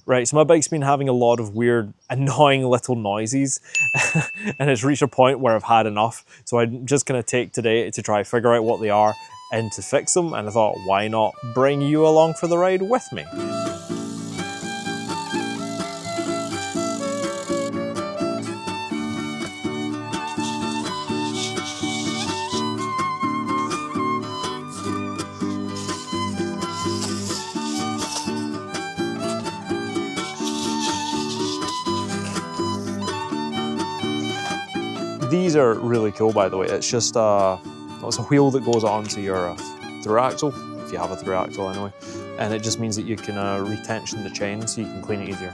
Right, so my bike's been having a lot of weird, annoying little noises and it's reached a point where I've had enough. So I'm just gonna take today to try figure out what they are and to fix them. And I thought, why not bring you along for the ride with me? These are really cool, by the way. It's just it's a wheel that goes onto your through axle, if you have a through axle anyway, and it just means that you can retension the chain so you can clean it easier.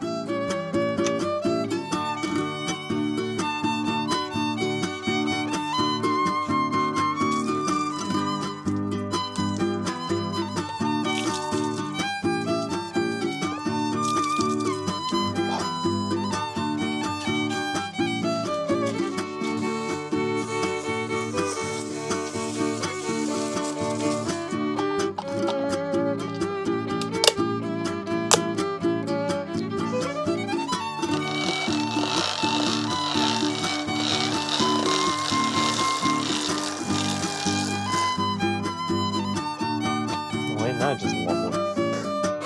That just lovely.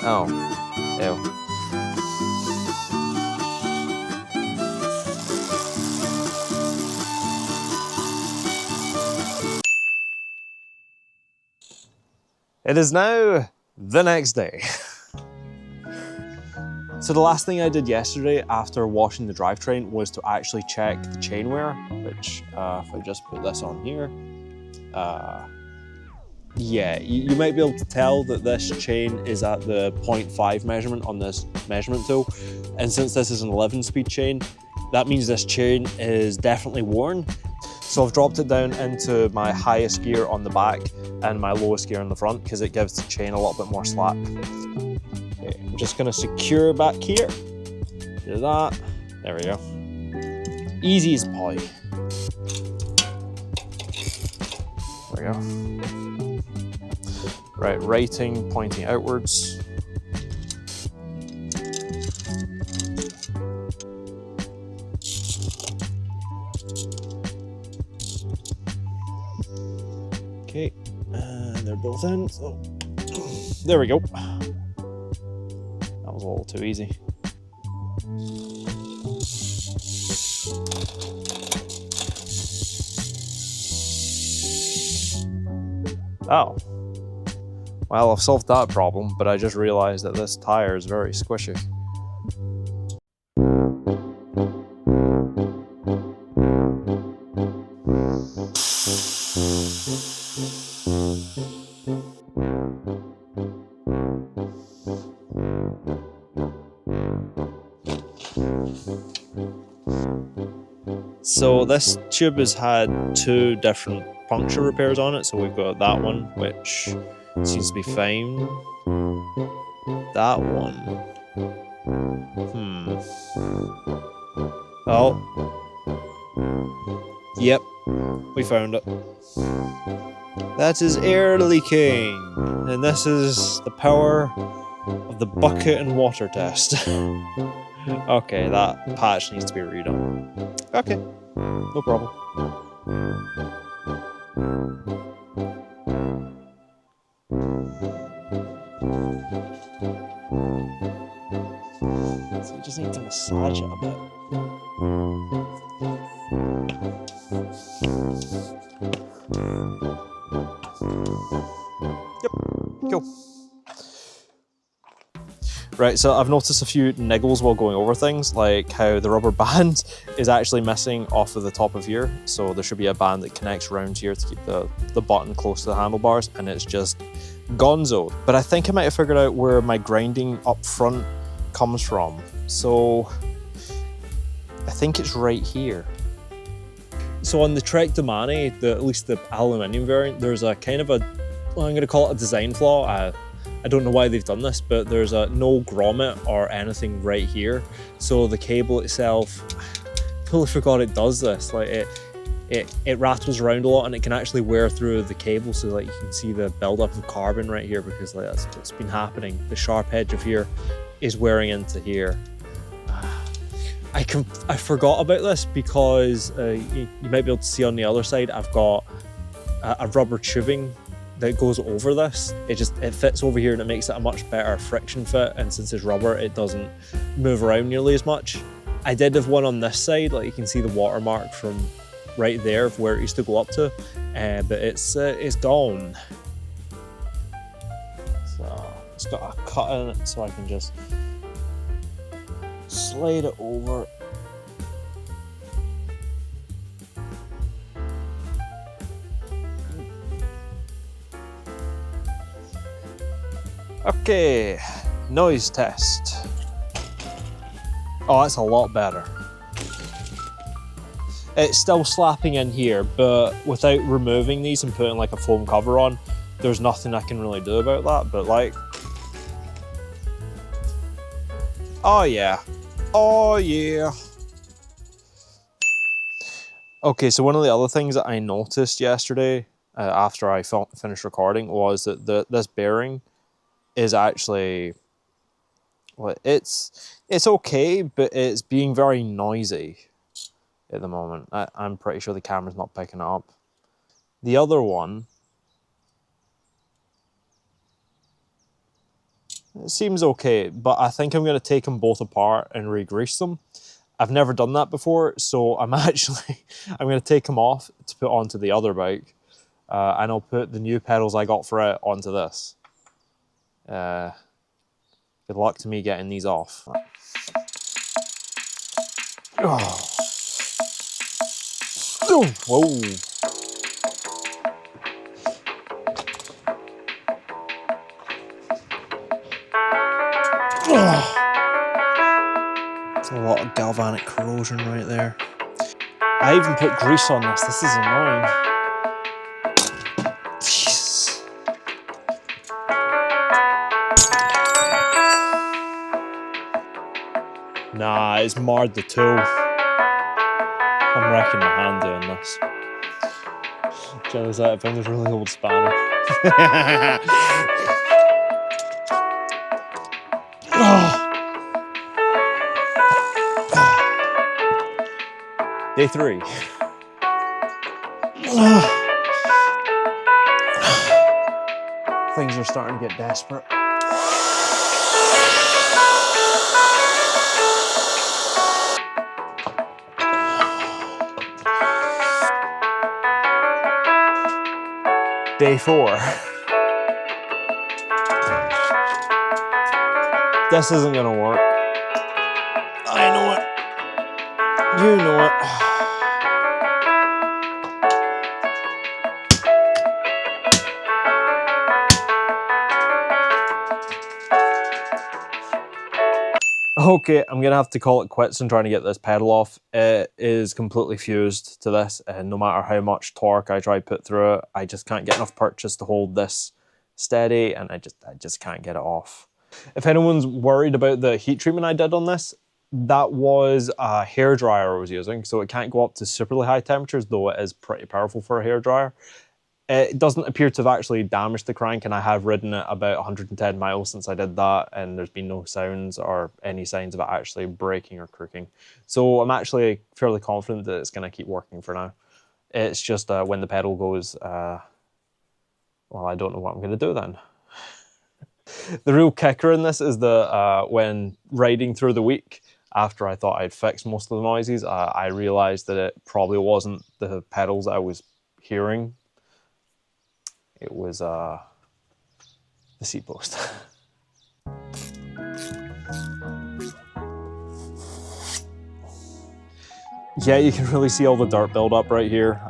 Oh, ew. It is now the next day. So the last thing I did yesterday after washing the drivetrain was to actually check the chain wear, which if I just put this on here, yeah, you might be able to tell that this chain is at the 0.5 measurement on this measurement tool. And since this is an 11-speed chain, that means this chain is definitely worn. So I've dropped it down into my highest gear on the back and my lowest gear on the front because it gives the chain a little bit more slack. Okay, I'm just gonna secure back here. Do that. There we go. Easy as pie. There we go. Right, rating pointing outwards. Okay, and they're built in, so there we go. That was a little too easy. Oh. Well, I've solved that problem, but I just realized that this tire is very squishy. So this tube has had 2 different puncture repairs on it. So we've got that one, which seems to be fine. That one. Oh. Yep, we found it. That is air leaking. And this is the power of the bucket and water test. Okay, that patch needs to be redone. Okay, no problem. So you just need to massage it a bit. Yep, cool. Right, so I've noticed a few niggles while going over things, like how the rubber band is actually missing off of the top of here. So there should be a band that connects around here to keep the button close to the handlebars, and it's just gonzo. But I think I might have figured out where my grinding up front comes from. So I think it's right here. So on the Trek Domani, at least the aluminium variant, there's a kind of a, well, I'm going to call it a design flaw. I don't know why they've done this, but there's no grommet or anything right here. So the cable itself, I totally forgot it does this. Like it rattles around a lot, and it can actually wear through the cable, so like you can see the buildup of carbon right here, because like that's what's been happening. The sharp edge of here is wearing into here. I forgot about this because you might be able to see on the other side, I've got a rubber tubing that goes over this. It fits over here and it makes it a much better friction fit, and since it's rubber, it doesn't move around nearly as much. I did have one on this side, like you can see the watermark from right there of where it used to go up to, but it's gone. So it's got a cut in it, so I can just slide it over. Okay, noise test. Oh, that's a lot better. It's still slapping in here, but without removing these and putting like a foam cover on, there's nothing I can really do about that, but like, oh yeah, oh yeah. Okay, so one of the other things that I noticed yesterday after I finished recording was that this bearing is actually, well, it's okay, but it's being very noisy at the moment. I'm pretty sure the camera's not picking it up. The other one, it seems okay, but I think I'm going to take them both apart and re-grease them. I've never done that before, so I'm going to take them off to put onto the other bike, and I'll put the new pedals I got for it onto this. Good luck to me getting these off. Oh. Whoa. That's a lot of galvanic corrosion right there. I even put grease on this. This is annoying. Jeez. Nah, it's marred the tool. I'm wrecking my hand doing this. Jealous out, I found this really old spanner. Day 3. Things are starting to get desperate. Day 4. This isn't gonna work. I know it. You know it. Okay, I'm gonna have to call it quits and trying to get this pedal off. It is completely fused to this, and no matter how much torque I try to put through it, I just can't get enough purchase to hold this steady, and I just can't get it off. If anyone's worried about the heat treatment I did on this, that was a hairdryer I was using, so it can't go up to superly high temperatures, though it is pretty powerful for a hairdryer. It doesn't appear to have actually damaged the crank, and I have ridden it about 110 miles since I did that, and there's been no sounds or any signs of it actually breaking or crooking. So I'm actually fairly confident that it's going to keep working for now. It's just when the pedal goes, well, I don't know what I'm going to do then. The real kicker in this is that when riding through the week, after I thought I'd fixed most of the noises, I realised that it probably wasn't the pedals that I was hearing. It was the seat post. Yeah, you can really see all the dirt buildup right here.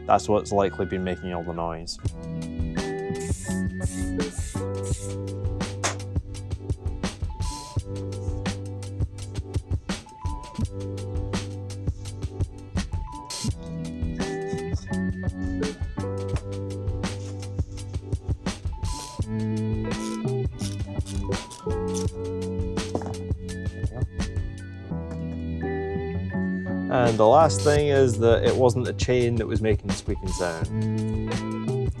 That's what's likely been making all the noise. And the last thing is that it wasn't the chain that was making the squeaking sound.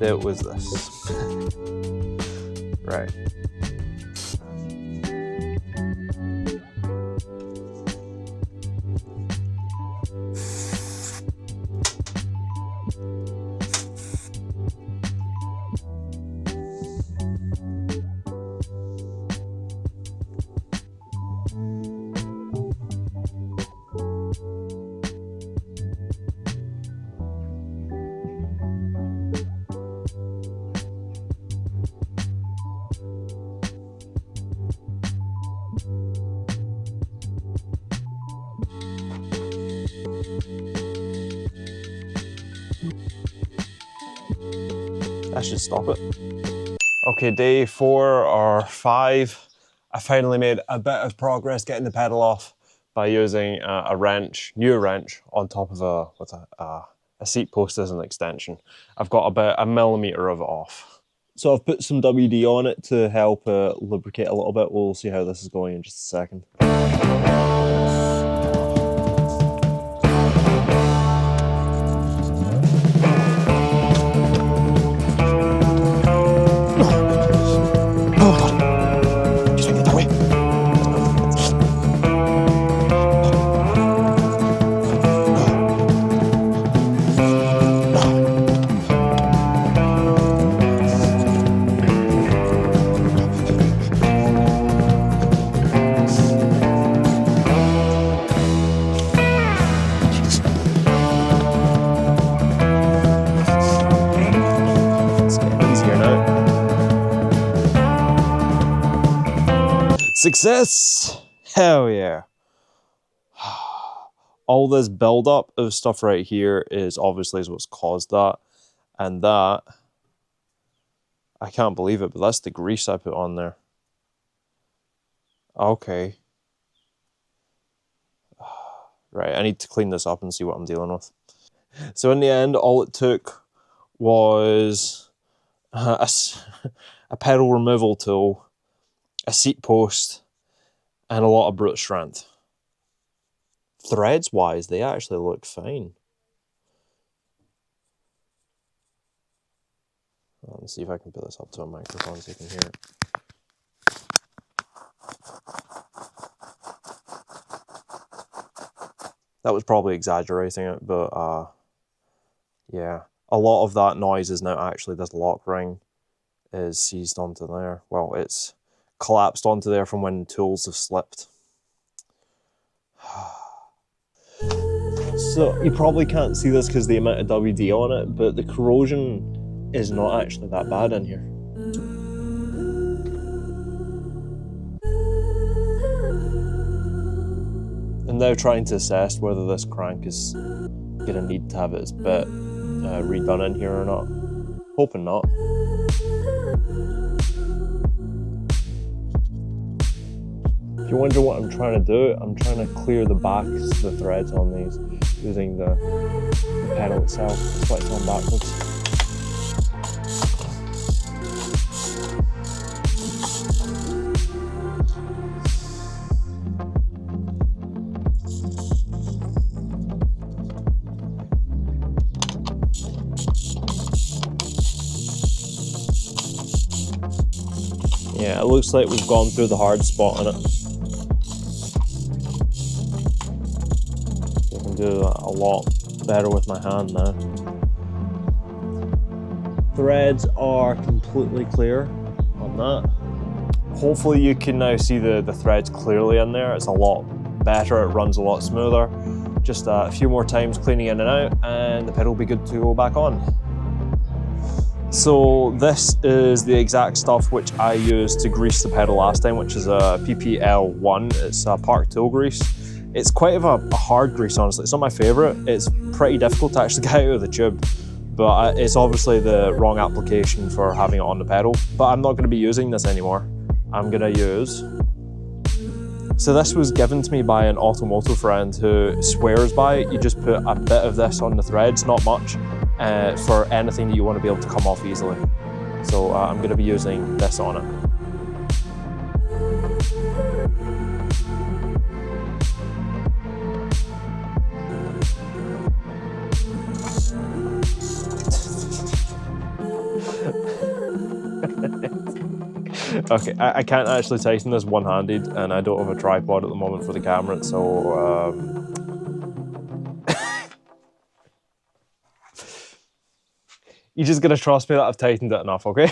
It was this. Right. That should stop it. Okay, day 4 or 5. I finally made a bit of progress getting the pedal off by using a wrench, new wrench, on top of a seat post as an extension. I've got about 1 millimetre of it off. So I've put some WD on it to help lubricate a little bit. We'll see how this is going in just a second. Success! Hell yeah. All this build-up of stuff right here is obviously what's caused that. And that, I can't believe it, but that's the grease I put on there. Okay. Right, I need to clean this up and see what I'm dealing with. So in the end, all it took was a pedal removal tool, a seat post, and a lot of brute strength. Threads wise, they actually look fine. Let's see if I can put this up to a microphone so you can hear it. That was probably exaggerating it, but yeah. A lot of that noise is now actually this lock ring is seized onto there. Well, it's collapsed onto there from when tools have slipped. So you probably can't see this because the amount of WD on it, but the corrosion is not actually that bad in here. I'm now trying to assess whether this crank is going to need to have its bit redone in here or not. Hoping not. If you wonder what I'm trying to do, I'm trying to clear the backs of the threads on these using the pedal itself. That's why it's on backwards. Yeah, it looks like we've gone through the hard spot on it. I can do a lot better with my hand now. Threads are completely clear on that. Hopefully you can now see the threads clearly in there. It's a lot better, it runs a lot smoother. Just a few more times cleaning in and out and the pedal will be good to go back on. So this is the exact stuff which I used to grease the pedal last time, which is a PPL1. It's a park tool grease. It's quite of a hard grease, honestly. It's not my favorite. It's pretty difficult to actually get out of the tube, but it's obviously the wrong application for having it on the pedal. But I'm not going to be using this anymore. I'm going to use... So this was given to me by an automotive friend who swears by it. You just put a bit of this on the threads, not much, for anything that you want to be able to come off easily. So I'm going to be using this on it. Okay, I can't actually tighten this one-handed, and I don't have a tripod at the moment for the camera, so you're just gonna trust me that I've tightened it enough, okay?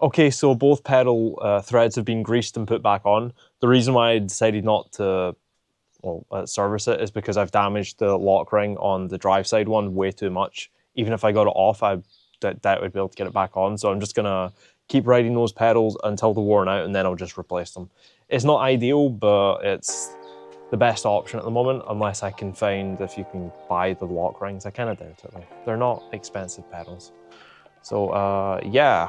Okay, so both pedal threads have been greased and put back on. The reason why I decided not to service it is because I've damaged the lock ring on the drive side one way too much. Even if I got it off, I doubt I'd be able to get it back on, so I'm just gonna keep riding those pedals until they're worn out and then I'll just replace them. It's not ideal, but it's the best option at the moment, unless I can find if you can buy the lock rings. I kind of doubt it, like, they're not expensive pedals. So yeah.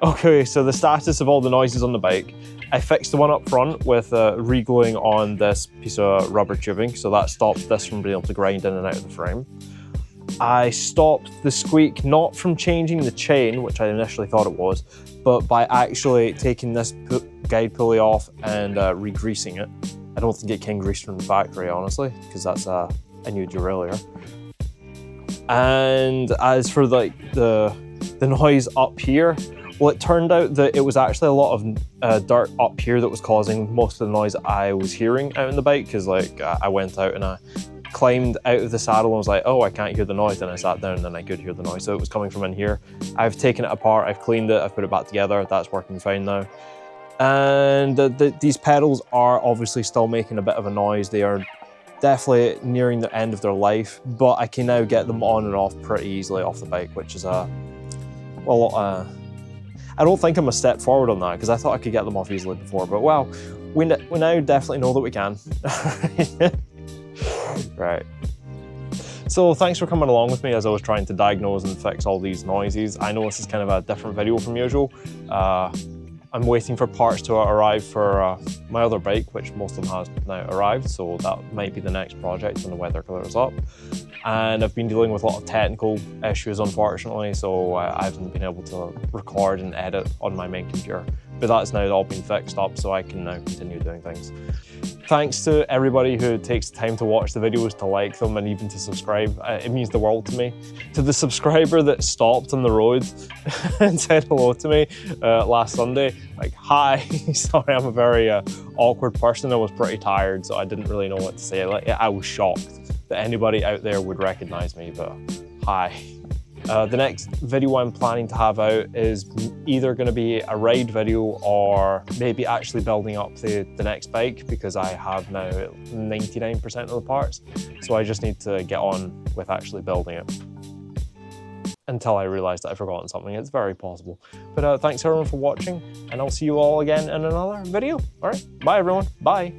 Okay, so the status of all the noises on the bike. I fixed the one up front with re-gluing on this piece of rubber tubing, so that stops this from being able to grind in and out of the frame. I stopped the squeak not from changing the chain, which I initially thought it was, but by actually taking this guide pulley off and re-greasing it. I don't think it came greased from the factory, honestly, because that's a new derailleur. And as for like the noise up here, well, it turned out that it was actually a lot of dirt up here that was causing most of the noise I was hearing out on the bike, because like I went out and I climbed out of the saddle and was like, oh, I can't hear the noise. Then I sat down and then I could hear the noise. So it was coming from in here. I've taken it apart, I've cleaned it, I've put it back together. That's working fine now. And these pedals are obviously still making a bit of a noise. They are definitely nearing the end of their life, but I can now get them on and off pretty easily off the bike, which is I don't think I'm a step forward on that, because I thought I could get them off easily before, but well, we now definitely know that we can. Right. So thanks for coming along with me as I was trying to diagnose and fix all these noises. I know this is kind of a different video from usual. I'm waiting for parts to arrive for my other bike, which most of them has now arrived, so that might be the next project when the weather clears up. And I've been dealing with a lot of technical issues, unfortunately, so I haven't been able to record and edit on my main computer. But that's now all been fixed up, so I can now continue doing things. Thanks to everybody who takes the time to watch the videos, to like them, and even to subscribe. It means the world to me. To the subscriber that stopped on the road and said hello to me last Sunday, like, hi. Sorry, I'm a very awkward person. I was pretty tired, so I didn't really know what to say. Like, I was shocked that anybody out there would recognize me, but hi. The next video I'm planning to have out is either going to be a ride video or maybe actually building up the next bike, because I have now 99% of the parts. So I just need to get on with actually building it. Until I realise that I've forgotten something. It's very possible. But thanks everyone for watching, and I'll see you all again in another video. All right, bye everyone, bye.